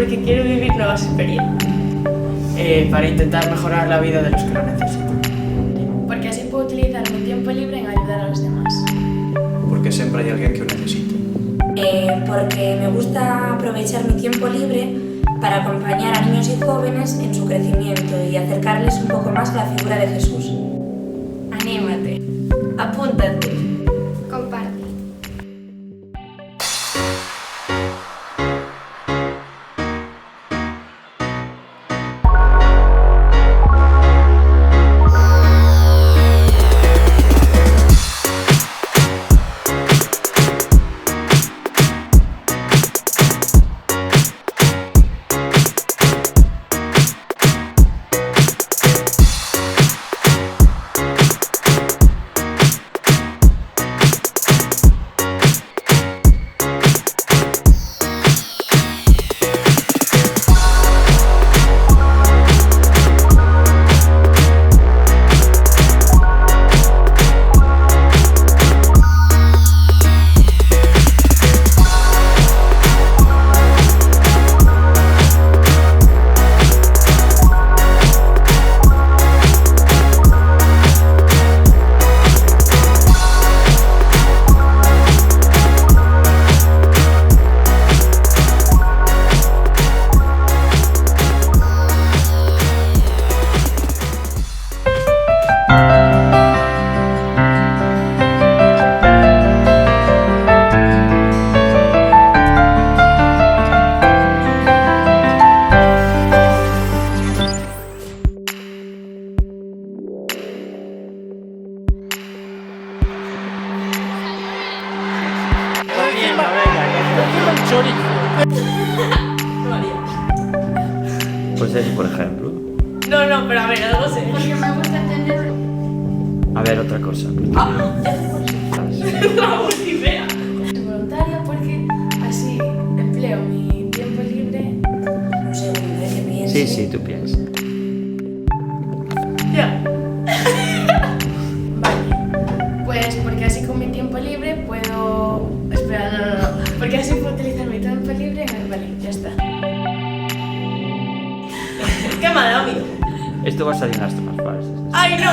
porque quiero vivir nuevas experiencias. Para intentar mejorar la vida de los que lo necesitan. Porque así puedo utilizar mi tiempo libre en ayudar a los demás. Porque sempre hai alguén que o necesite. Porque me gusta aprovechar mi tiempo libre para acompañar a niños y jóvenes en su crecimiento y acercarles un poco más a la figura de Jesús. Anímate. Apúntate. Comparte. Pues eso, por ejemplo. No, pero a ver, algo sé. Porque me gusta tener... A ver, otra cosa. La idea. Soy voluntaria porque así empleo mi tiempo libre. Un segundo, que piense. Sí, tú piensas. Ya. Vale. Pues porque así con mi tiempo libre puedo... Espera, no. Porque así puedo utilizar mi tiempo libre en el... Vale, ya está. Qué mal, amigo. Esto va a salir unas tomas falsas. ¡Ay, no!